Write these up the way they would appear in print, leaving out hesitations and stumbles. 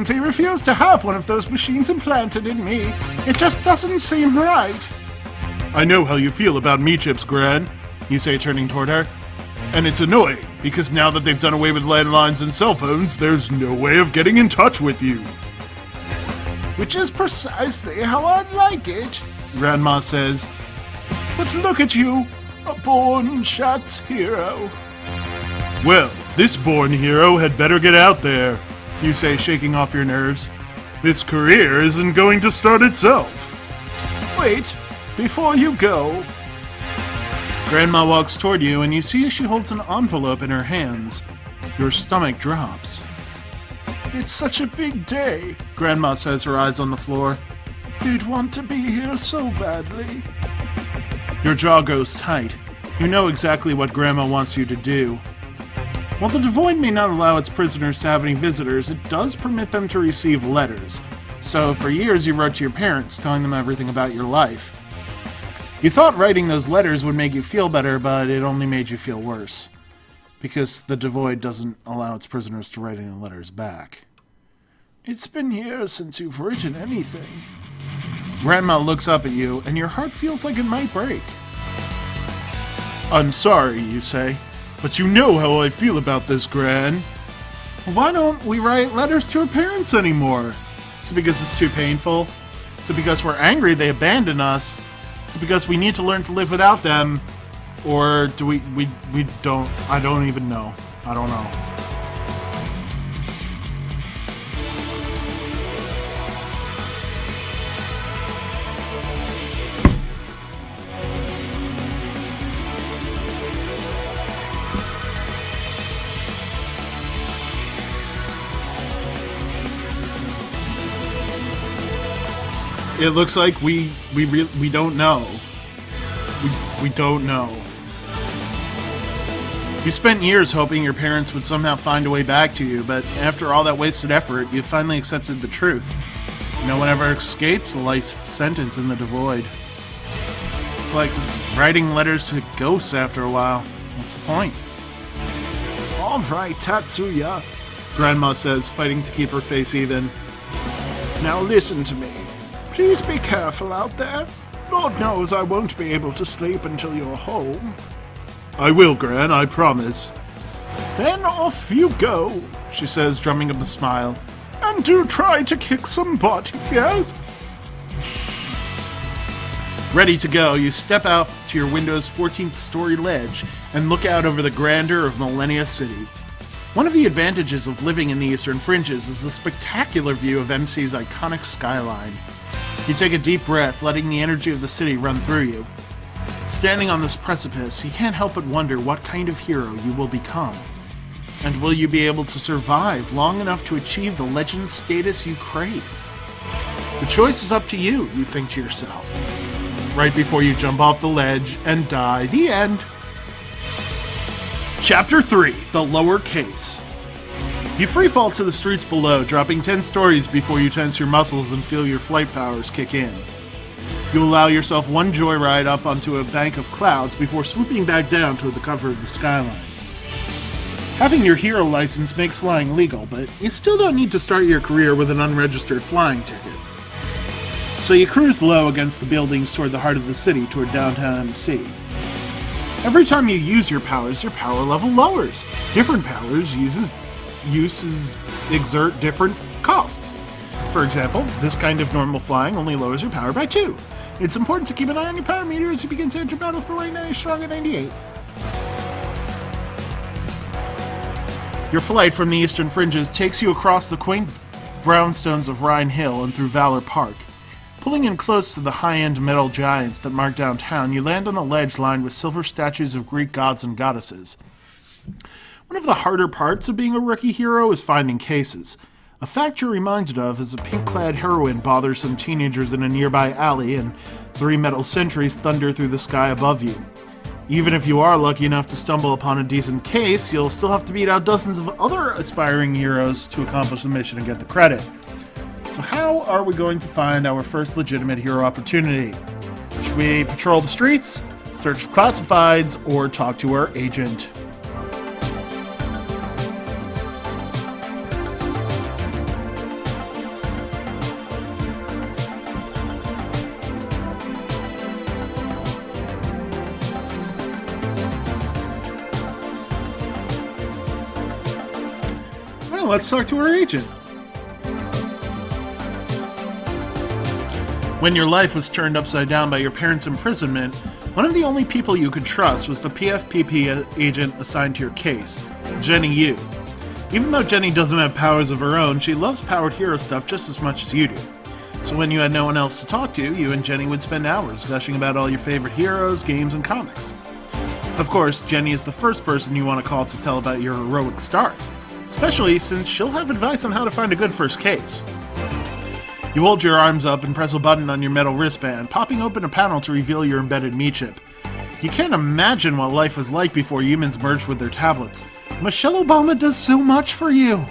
simply refuse to have one of those machines implanted in me. It just doesn't seem right. I know how you feel about me chips, Gran, you say, turning toward her. And it's annoying, because now that they've done away with landlines and cell phones, there's no way of getting in touch with you. Which is precisely how I'd like it, Grandma says. But look at you, a born shots hero. Well, this born hero had better get out there, you say, shaking off your nerves. This career isn't going to start itself. Wait, before you go. Grandma walks toward you, and you see she holds an envelope in her hands. Your stomach drops. It's such a big day, Grandma says, her eyes on the floor. You'd want to be here so badly. Your jaw goes tight. You know exactly what Grandma wants you to do. While the Devoid may not allow its prisoners to have any visitors, it does permit them to receive letters. So, for years you wrote to your parents, telling them everything about your life. You thought writing those letters would make you feel better, but it only made you feel worse. Because the Devoid doesn't allow its prisoners to write any letters back. It's been years since you've written anything. Grandma looks up at you, and your heart feels like it might break. I'm sorry, you say, but you know how I feel about this, Gran. Why don't we write letters to our parents anymore? Is it because it's too painful? Is it because we're angry they abandoned us? Is it because we need to learn to live without them? Or do we don't, I don't even know. I don't know. It looks like we don't know. We don't know. You spent years hoping your parents would somehow find a way back to you, but after all that wasted effort, you finally accepted the truth. No one ever escapes a life sentence in the Devoid. It's like writing letters to ghosts after a while. What's the point? All right, Tatsuya, Grandma says, fighting to keep her face even. Now listen to me. Please be careful out there. Lord knows I won't be able to sleep until you're home. I will, Gran, I promise. Then off you go, she says, drumming up a smile. And do try to kick some butt, yes? Ready to go, you step out to your window's 14th story ledge and look out over the grandeur of Millennia City. One of the advantages of living in the Eastern Fringes is the spectacular view of MC's iconic skyline. You take a deep breath, letting the energy of the city run through you. Standing on this precipice, you can't help but wonder what kind of hero you will become. And will you be able to survive long enough to achieve the legend status you crave? The choice is up to you, you think to yourself. Right before you jump off the ledge and die. The end. Chapter 3, The Lower Case. You freefall to the streets below, dropping 10 stories before you tense your muscles and feel your flight powers kick in. You allow yourself one joyride up onto a bank of clouds before swooping back down toward the cover of the skyline. Having your hero license makes flying legal, but you still don't need to start your career with an unregistered flying ticket. So you cruise low against the buildings toward the heart of the city, toward downtown MC. Every time you use your powers, your power level lowers. Different powers uses exert different costs. For example, this kind of normal flying only lowers your power by 2. It's important to keep an eye on your power meter as you begin to enter battles, but right now you're strong at 98. Your flight from the Eastern Fringes takes you across the quaint brownstones of Rhine Hill and through Valor Park. Pulling in close to the high-end metal giants that mark downtown, you land on a ledge lined with silver statues of Greek gods and goddesses. One of the harder parts of being a rookie hero is finding cases. A fact you're reminded of as a pink-clad heroine bothers some teenagers in a nearby alley and 3 metal sentries thunder through the sky above you. Even if you are lucky enough to stumble upon a decent case, you'll still have to beat out dozens of other aspiring heroes to accomplish the mission and get the credit. So how are we going to find our first legitimate hero opportunity? Should we patrol the streets, search classifieds, or talk to our agent? let's talk to her agent. When your life was turned upside down by your parents' imprisonment, one of the only people you could trust was the PFPP agent assigned to your case, Jenny Yu. Even though Jenny doesn't have powers of her own, she loves powered hero stuff just as much as you do. So when you had no one else to talk to, you and Jenny would spend hours gushing about all your favorite heroes, games, and comics. Of course, Jenny is the first person you want to call to tell about your heroic start, especially since she'll have advice on how to find a good first case. You hold your arms up and press a button on your metal wristband, popping open a panel to reveal your embedded Mii chip. You can't imagine what life was like before humans merged with their tablets. Michelle Obama does so much for you.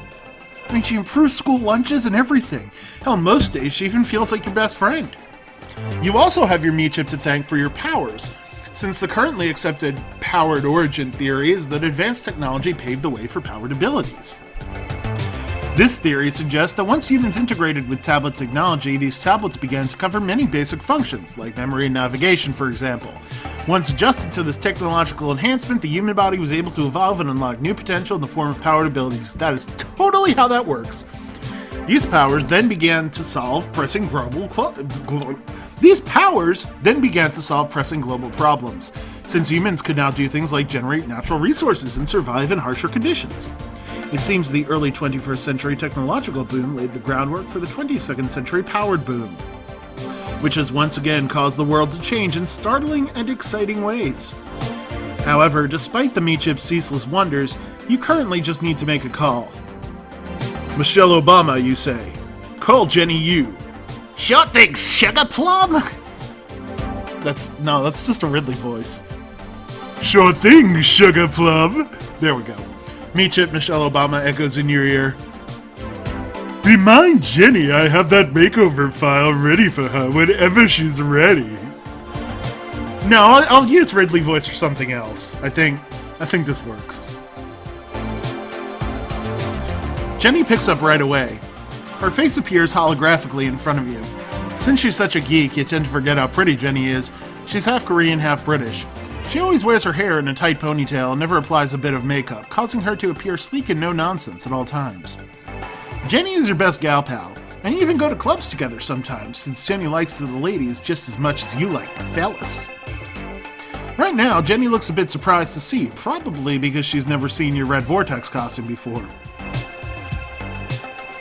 I mean, she improves school lunches and everything. Hell, most days she even feels like your best friend. You also have your Mii chip to thank for your powers, since the currently accepted powered origin theory is that advanced technology paved the way for powered abilities. This theory suggests that once humans integrated with tablet technology, these tablets began to cover many basic functions, like memory and navigation, for example. Once adjusted to this technological enhancement, the human body was able to evolve and unlock new potential in the form of powered abilities. That is totally how that works. These powers then began to solve pressing global problems, since humans could now do things like generate natural resources and survive in harsher conditions. It seems the early 21st century technological boom laid the groundwork for the 22nd century powered boom, which has once again caused the world to change in startling and exciting ways. However, despite the Mii chip's ceaseless wonders, you currently just need to make a call. Michelle Obama, you say. Call Jenny Yu. Sure thing, sugar plum! That's just a Ridley voice. Sure thing, sugar plum! There we go. Mii chip Michelle Obama echoes in your ear. Remind Jenny I have that makeover file ready for her whenever she's ready. No, I'll use Ridley voice for something else. I think this works. Jenny picks up right away. Her face appears holographically in front of you. Since she's such a geek, you tend to forget how pretty Jenny is. She's half Korean, half British. She always wears her hair in a tight ponytail and never applies a bit of makeup, causing her to appear sleek and no-nonsense at all times. Jenny is your best gal pal, and you even go to clubs together sometimes, since Jenny likes the ladies just as much as you like the fellas. Right now, Jenny looks a bit surprised to see you, probably because she's never seen your Red Vortex costume before.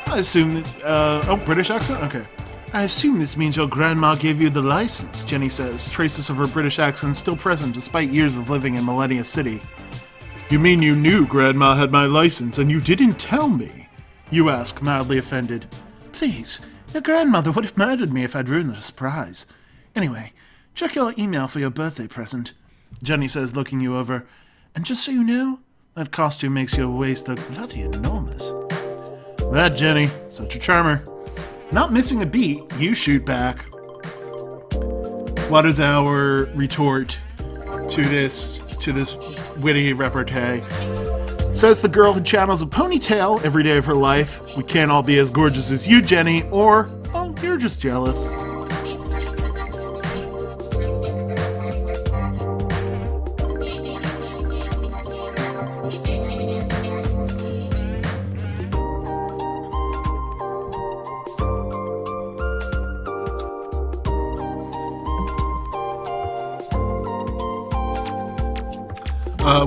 I assume that, British accent? Okay. I assume this means your grandma gave you the license, Jenny says, traces of her British accent still present despite years of living in Millennia City. You mean you knew Grandma had my license and you didn't tell me? You ask, mildly offended. Please, your grandmother would have murdered me if I'd ruined the surprise. Anyway, check your email for your birthday present, Jenny says, looking you over. And just so you know, that costume makes your waist look bloody enormous. That, Jenny, such a charmer. Not missing a beat, you shoot back. What is our retort to this witty repartee? Says the girl who channels a ponytail every day of her life. We can't all be as gorgeous as you, Jenny, or, oh, you're just jealous.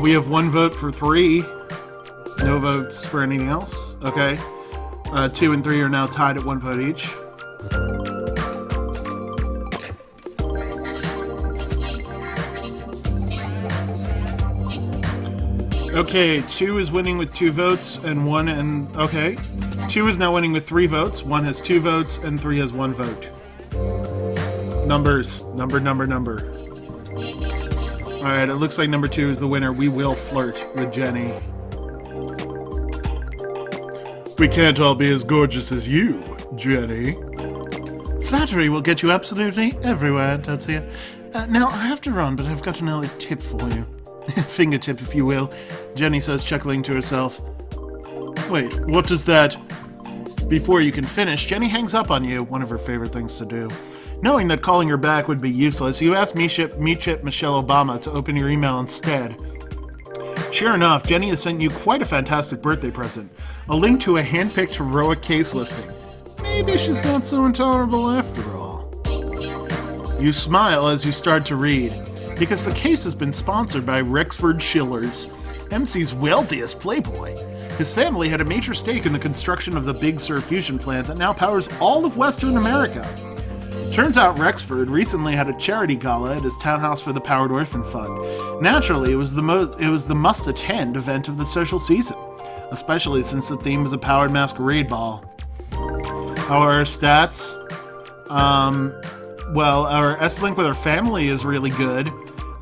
We have one vote for 3. No votes for anything else. Okay. 2 and 3 are now tied at 1 vote each. Okay, 2 is winning with 2 votes, and 1 and... Okay. 2 is now winning with 3 votes, 1 has 2 votes, and 3 has 1 vote. Numbers. Number. Alright, it looks like number 2 is the winner. We will flirt with Jenny. We can't all be as gorgeous as you, Jenny. Flattery will get you absolutely everywhere, Tetsuya. Now, I have to run, but I've got an early tip for you. Fingertip, if you will, Jenny says, chuckling to herself. Wait, what is that? Before you can finish, Jenny hangs up on you, one of her favorite things to do. Knowing that calling her back would be useless, you ask Mii chip Michelle Obama to open your email instead. Sure enough, Jenny has sent you quite a fantastic birthday present. A link to a hand-picked heroic case listing. Maybe she's not so intolerable after all. You smile as you start to read, because the case has been sponsored by Rexford Schillers, MC's wealthiest playboy. His family had a major stake in the construction of the Big Sur fusion plant that now powers all of Western America. Turns out Rexford recently had a charity gala at his townhouse for the Powered Orphan Fund. Naturally, it was the must-attend event of the social season, especially since the theme was a powered masquerade ball. Our stats, well, our S-Link with our family is really good.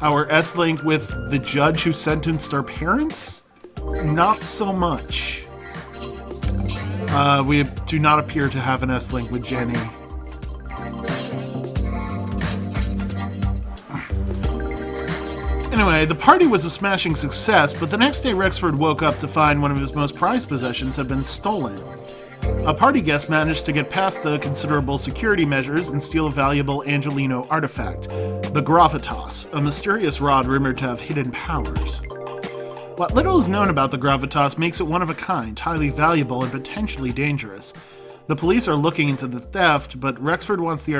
Our S-Link with the judge who sentenced our parents? Not so much. We do not appear to have an S-Link with Jenny. Anyway, the party was a smashing success, but the next day Rexford woke up to find one of his most prized possessions had been stolen. A party guest managed to get past the considerable security measures and steal a valuable Angelino artifact, the Gravitas, a mysterious rod rumored to have hidden powers. What little is known about the Gravitas makes it one of a kind, highly valuable, and potentially dangerous. The police are looking into the theft, but Rexford wants the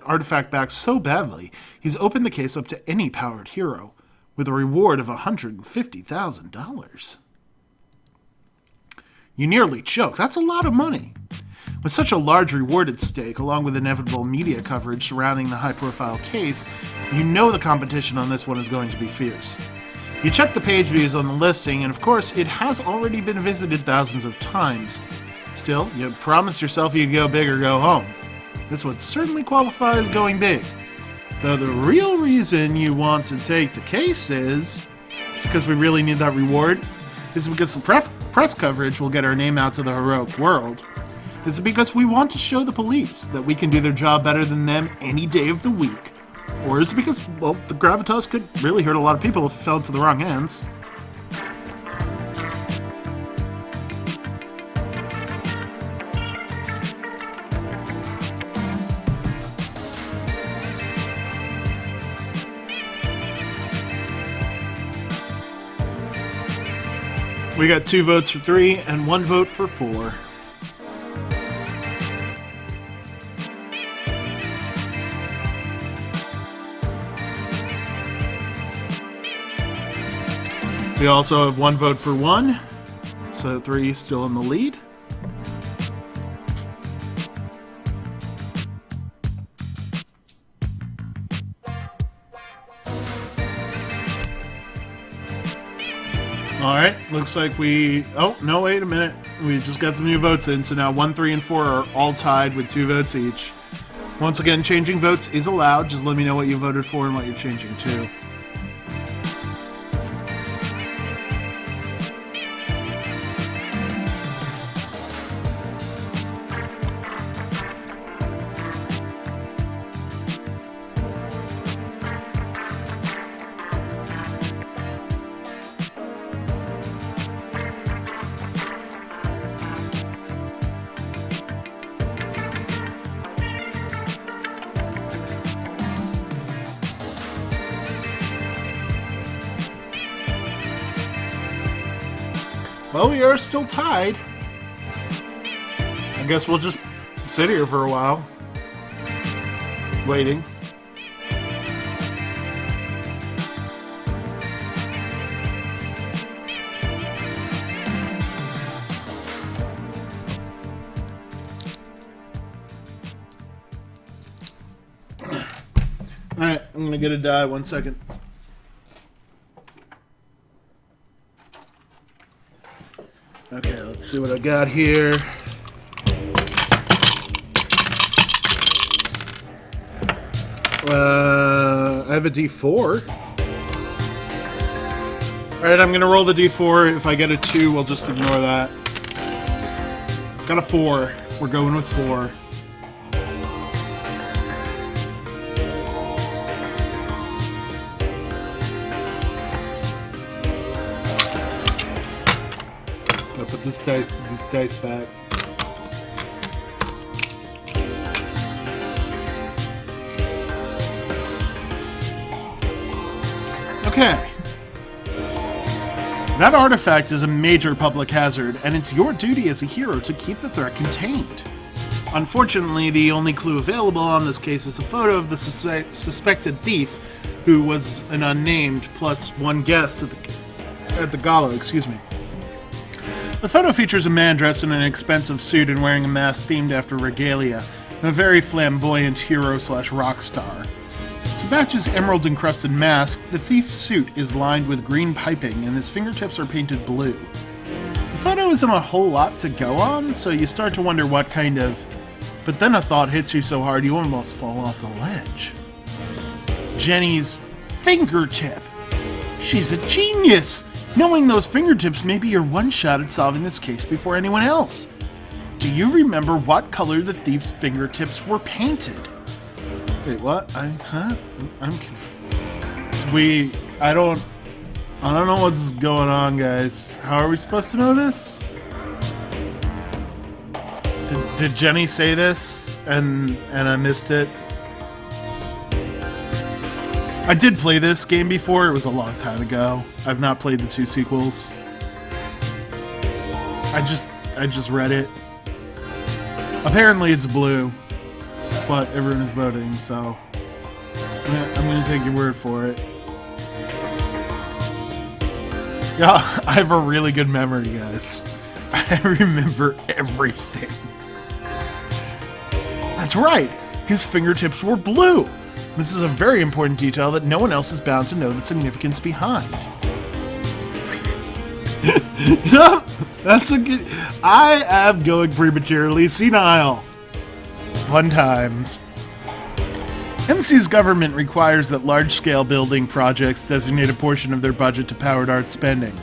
artifact back so badly, he's opened the case up to any powered hero, with a reward of $150,000. You nearly choke. That's a lot of money. With such a large reward at stake, along with inevitable media coverage surrounding the high-profile case, you know the competition on this one is going to be fierce. You check the page views on the listing, and of course, it has already been visited thousands of times. Still, you promised yourself you'd go big or go home. This would certainly qualify as going big. Though the real reason you want to take the case is because we really need that reward. Is it because some press coverage will get our name out to the heroic world? Is it because we want to show the police that we can do their job better than them any day of the week? Or is it because, well, the Gravitas could really hurt a lot of people if it fell into the wrong hands? We got 2 votes for 3 and 1 vote for 4. We also have 1 vote for 1, so 3 still in the lead. Alright, looks like we... Oh, no, wait a minute. We just got some new votes in, so now 1, 3, and 4 are all tied with 2 votes each. Once again, changing votes is allowed. Just let me know what you voted for and what you're changing to. Well, we are still tied. I guess we'll just sit here for a while. Waiting. Alright, I'm gonna get a die. 1 second. Okay, let's see what I got here. I have a D4. Alright, I'm gonna roll the D4. If I get a 2, we'll just ignore that. Got a 4. We're going with 4. Gotta put this dice back. Okay. That artifact is a major public hazard, and it's your duty as a hero to keep the threat contained. Unfortunately, the only clue available on this case is a photo of the suspected thief, who was an unnamed, plus one guest at the gala, The photo features a man dressed in an expensive suit and wearing a mask themed after regalia, a very flamboyant hero/rock star. To match his emerald-encrusted mask, the thief's suit is lined with green piping and his fingertips are painted blue. The photo isn't a whole lot to go on, so you start to wonder what kind of... But then a thought hits you so hard you almost fall off the ledge. Jenny's fingertip! She's a genius! Knowing those fingertips may be your one shot at solving this case before anyone else. Do you remember what color the thief's fingertips were painted? Wait, what? I'm confused. I don't know what's going on, guys. How are we supposed to know this? Did Jenny say this and I missed it? I did play this game before. It was a long time ago. I've not played the 2 sequels. I just read it. Apparently it's blue. That's what everyone is voting, so I'm gonna take your word for it. Yeah, I have a really good memory, guys. I remember everything. That's right! His fingertips were blue! This is a very important detail that no one else is bound to know the significance behind. That's a good... I am going prematurely senile. Fun times. MC's government requires that large-scale building projects designate a portion of their budget to powered art spending.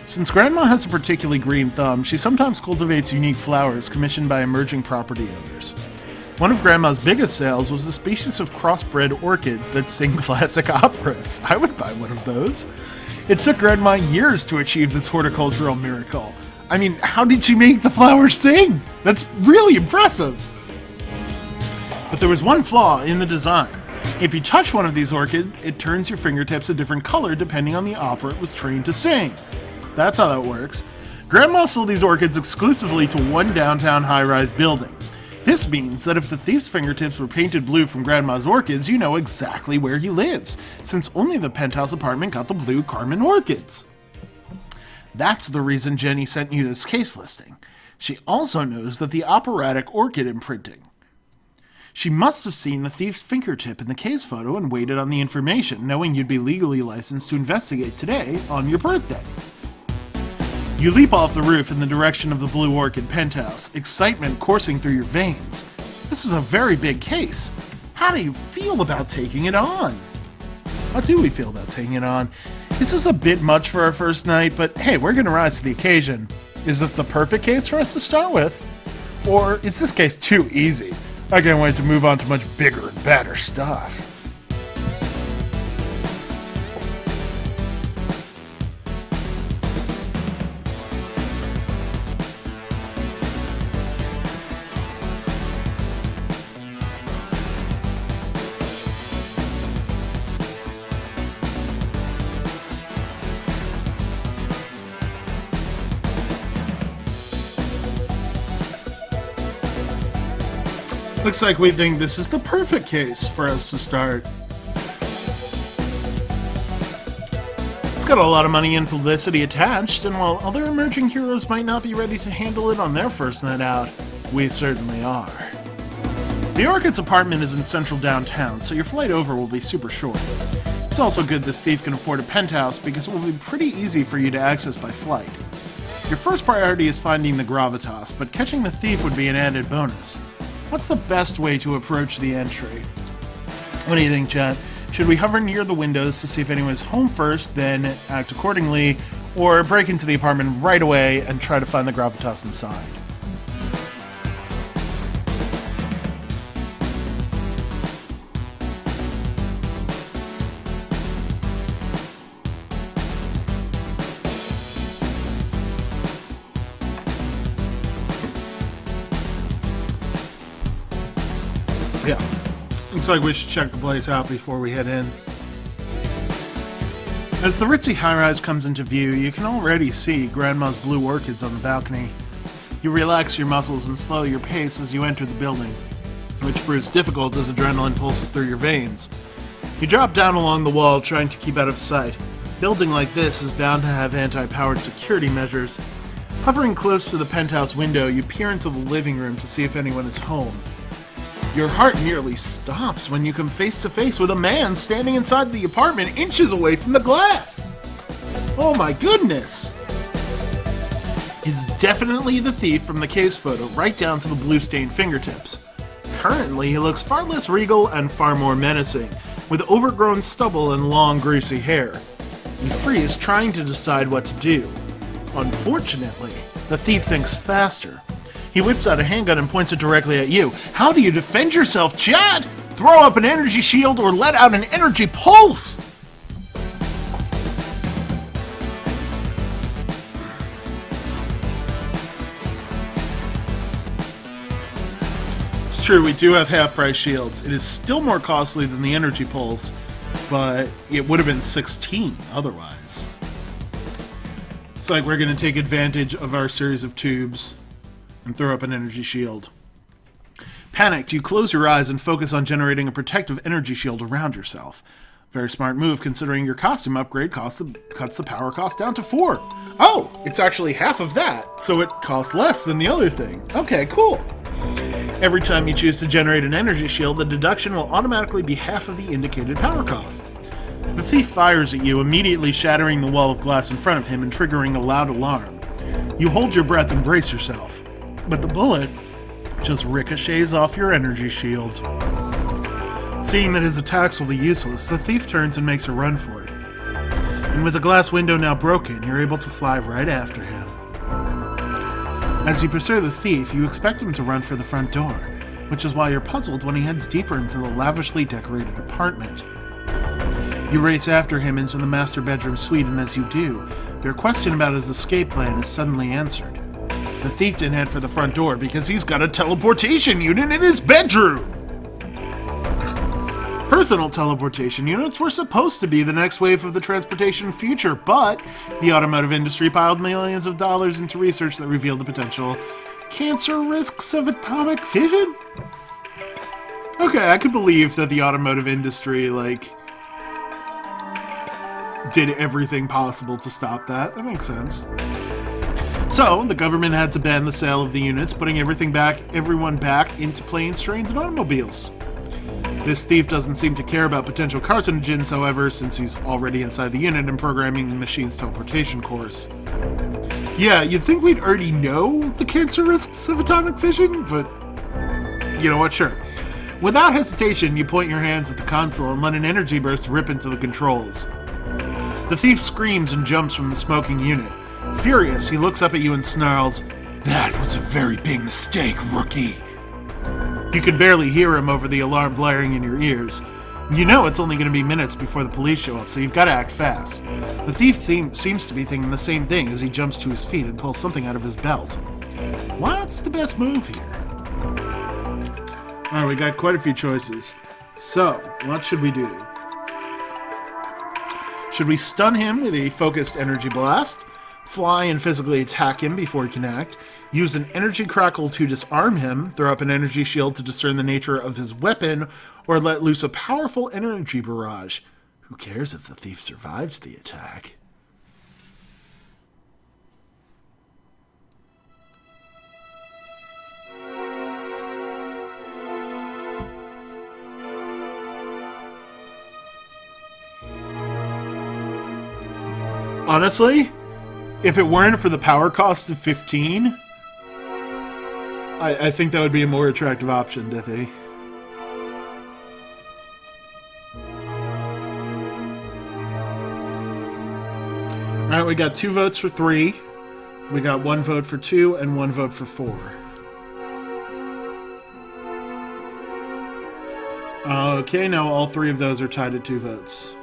Since Grandma has a particularly green thumb, she sometimes cultivates unique flowers commissioned by emerging property owners. One of Grandma's biggest sales was a species of crossbred orchids that sing classic operas. I would buy one of those. It took Grandma years to achieve this horticultural miracle. I mean, how did she make the flowers sing? That's really impressive. But there was one flaw in the design. If you touch one of these orchids, it turns your fingertips a different color depending on the opera it was trained to sing. That's how that works. Grandma sold these orchids exclusively to one downtown high-rise building. This means that if the thief's fingertips were painted blue from Grandma's orchids, you know exactly where he lives, since only the penthouse apartment got the blue Carmen orchids. That's the reason Jenny sent you this case listing. She also knows that the operatic orchid imprinting. She must have seen the thief's fingertip in the case photo and waited on the information, knowing you'd be legally licensed to investigate today on your birthday. You leap off the roof in the direction of the Blue Orchid penthouse, excitement coursing through your veins. This is a very big case. How do you feel about taking it on? How do we feel about taking it on? This is a bit much for our first night, but hey, we're gonna rise to the occasion. Is this the perfect case for us to start with? Or is this case too easy? I can't wait to move on to much bigger and badder stuff. Looks like we think this is the perfect case for us to start. It's got a lot of money and publicity attached, and while other emerging heroes might not be ready to handle it on their first night out, we certainly are. The Orchid's apartment is in central downtown, so your flight over will be super short. It's also good this thief can afford a penthouse because it will be pretty easy for you to access by flight. Your first priority is finding the gravitas, but catching the thief would be an added bonus. What's the best way to approach the entry? What do you think, chat? Should we hover near the windows to see if anyone's home first, then act accordingly, or break into the apartment right away and try to find the gravitas inside? Yeah. Looks like we should check the place out before we head in. As the ritzy high-rise comes into view, you can already see Grandma's blue orchids on the balcony. You relax your muscles and slow your pace as you enter the building, which proves difficult as adrenaline pulses through your veins. You drop down along the wall, trying to keep out of sight. A building like this is bound to have anti-powered security measures. Hovering close to the penthouse window, you peer into the living room to see if anyone is home. Your heart nearly stops when you come face to face with a man standing inside the apartment inches away from the glass. Oh my goodness! It's definitely the thief from the case photo, right down to the blue-stained fingertips. Currently, he looks far less regal and far more menacing, with overgrown stubble and long, greasy hair. You freeze, trying to decide what to do. Unfortunately, the thief thinks faster. He whips out a handgun and points it directly at you. How do you defend yourself, Chad? Throw up an energy shield or let out an energy pulse! It's true, we do have half-price shields. It is still more costly than the energy pulse, but it would have been $16 otherwise. It's like we're going to take advantage of our series of tubes and throw up an energy shield. Panicked, you close your eyes and focus on generating a protective energy shield around yourself. Very smart move, considering your costume upgrade cuts the power cost down to 4. Oh, it's actually half of that, so it costs less than the other thing. Okay, cool. Every time you choose to generate an energy shield, the deduction will automatically be half of the indicated power cost. The thief fires at you, immediately shattering the wall of glass in front of him and triggering a loud alarm. You hold your breath and brace yourself, but the bullet just ricochets off your energy shield. Seeing that his attacks will be useless, the thief turns and makes a run for it. And with the glass window now broken, you're able to fly right after him. As you pursue the thief, you expect him to run for the front door, which is why you're puzzled when he heads deeper into the lavishly decorated apartment. You race after him into the master bedroom suite, and as you do, your question about his escape plan is suddenly answered. The thief didn't head for the front door because he's got a teleportation unit in his bedroom! Personal teleportation units were supposed to be the next wave of the transportation future, but the automotive industry piled millions of dollars into research that revealed the potential cancer risks of atomic fission? Okay, I could believe that the automotive industry, did everything possible to stop that. That makes sense. So, the government had to ban the sale of the units, putting everyone back into planes, trains, and automobiles. This thief doesn't seem to care about potential carcinogens, however, since he's already inside the unit and programming the machine's teleportation course. Yeah, you'd think we'd already know the cancer risks of atomic fission, but you know what, sure. Without hesitation, you point your hands at the console and let an energy burst rip into the controls. The thief screams and jumps from the smoking unit. Furious, he looks up at you and snarls, "That was a very big mistake, rookie." You can barely hear him over the alarm blaring in your ears. You know it's only going to be minutes before the police show up, so you've got to act fast. The thief seems to be thinking the same thing as he jumps to his feet and pulls something out of his belt. What's the best move here? Alright, we got quite a few choices. So, what should we do? Should we stun him with a focused energy blast? Fly and physically attack him before he can act? Use an energy crackle to disarm him? Throw up an energy shield to discern the nature of his weapon? Or let loose a powerful energy barrage? Who cares if the thief survives the attack? Honestly, if it weren't for the power cost of 15, I think that would be a more attractive option, Dithy. Alright, we got 2 votes for 3. We got 1 vote for 2 and 1 vote for 4. Okay, now all 3 of those are tied at 2 votes.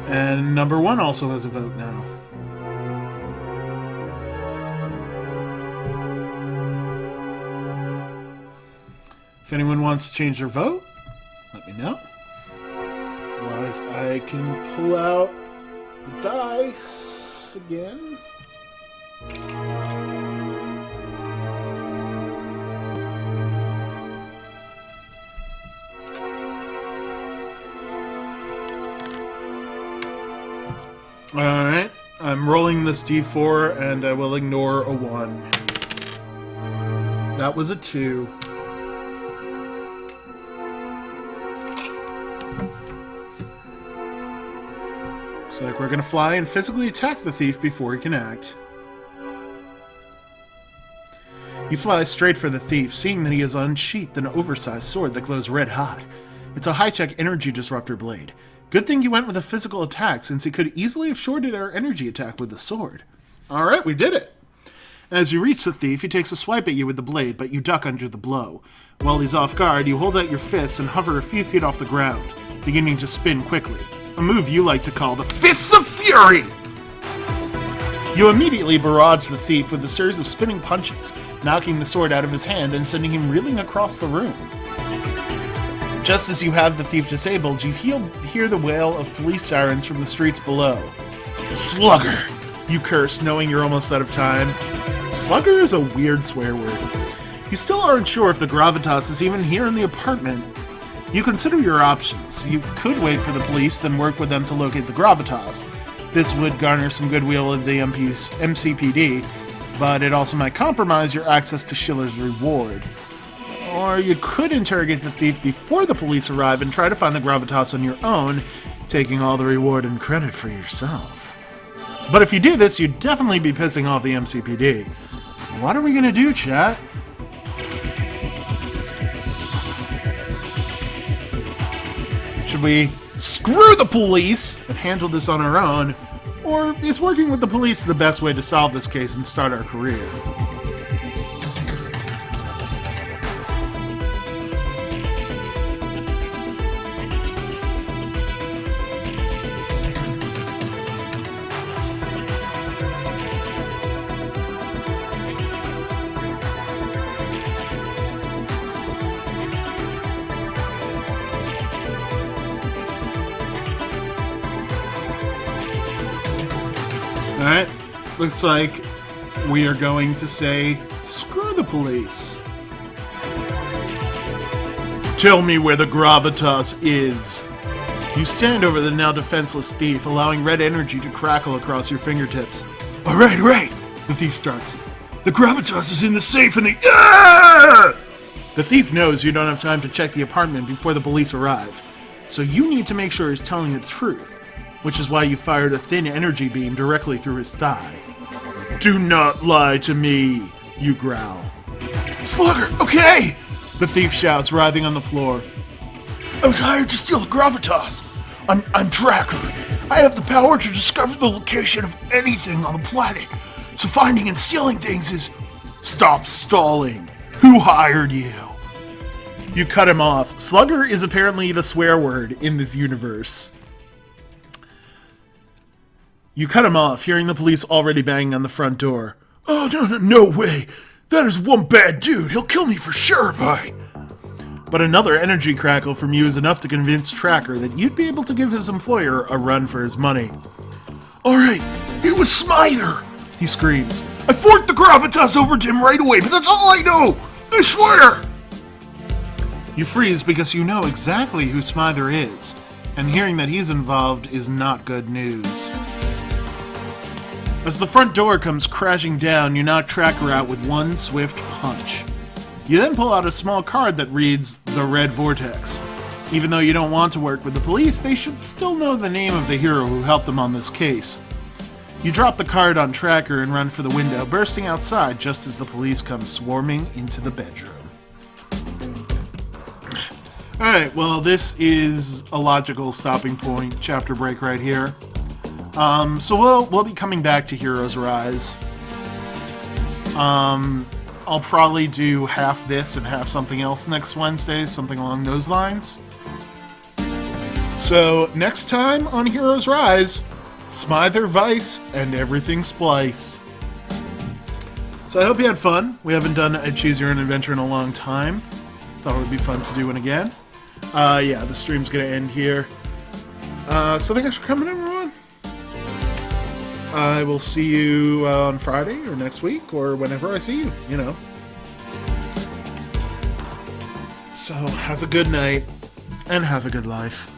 And number 1 also has a vote now. If anyone wants to change their vote, No. Otherwise, I can pull out the dice again. Alright, I'm rolling this d4 and I will ignore a 1. That was a 2. Looks like we're gonna fly and physically attack the thief before he can act. You fly straight for the thief, seeing that he has unsheathed an oversized sword that glows red hot. It's a high-tech energy disruptor blade. Good thing you went with a physical attack, since he could easily have shorted our energy attack with the sword. Alright, we did it! As you reach the thief, he takes a swipe at you with the blade, but you duck under the blow. While he's off guard, you hold out your fists and hover a few feet off the ground, beginning to spin quickly. A move you like to call the Fists of Fury! You immediately barrage the thief with a series of spinning punches, knocking the sword out of his hand and sending him reeling across the room. Just as you have the thief disabled, you hear the wail of police sirens from the streets below. Slugger! You curse, knowing you're almost out of time. Slugger is a weird swear word. You still aren't sure if the gravitas is even here in the apartment. You consider your options. You could wait for the police, then work with them to locate the gravitas. This would garner some goodwill of the MCPD, but it also might compromise your access to Schiller's reward. Or you could interrogate the thief before the police arrive and try to find the gravitas on your own, taking all the reward and credit for yourself. But if you do this, you'd definitely be pissing off the MCPD. What are we gonna do, chat? Should we screw the police and handle this on our own? Or is working with the police the best way to solve this case and start our career? Alright, looks like we are going to say, screw the police. Tell me where the gravitas is. You stand over the now defenseless thief, allowing red energy to crackle across your fingertips. Alright, the thief starts. The gravitas is in the safe in the... Ah! The thief knows you don't have time to check the apartment before the police arrive, so you need to make sure he's telling the truth. Which is why you fired a thin energy beam directly through his thigh. Do not lie to me, you growl. Slugger, okay! The thief shouts, writhing on the floor. I was hired to steal the gravitas. I'm Tracker. I have the power to discover the location of anything on the planet. So finding and stealing things is... Stop stalling. Who hired you? You cut him off. Slugger is apparently the swear word in this universe. You cut him off, hearing the police already banging on the front door. Oh, no way! That is one bad dude! He'll kill me for sure if I... But another energy crackle from you is enough to convince Tracker that you'd be able to give his employer a run for his money. Alright, it was Smither! He screams. I forked the gravitas over to him right away, but that's all I know! I swear! You freeze because you know exactly who Smither is, and hearing that he's involved is not good news. As the front door comes crashing down, you knock Tracker out with one swift punch. You then pull out a small card that reads, The Red Vortex. Even though you don't want to work with the police, they should still know the name of the hero who helped them on this case. You drop the card on Tracker and run for the window, bursting outside just as the police come swarming into the bedroom. Alright, well this is a logical stopping point, chapter break right here. So we'll be coming back to Heroes Rise. I'll probably do half this and half something else next Wednesday, something along those lines. So, next time on Heroes Rise, Smither Vice and everything Splice. So I hope you had fun. We haven't done a Choose Your Own Adventure in a long time. Thought it would be fun to do one again. Yeah, the stream's gonna end here. So thanks for coming, everyone. I will see you on Friday or next week or whenever I see you, you know. So have a good night and have a good life.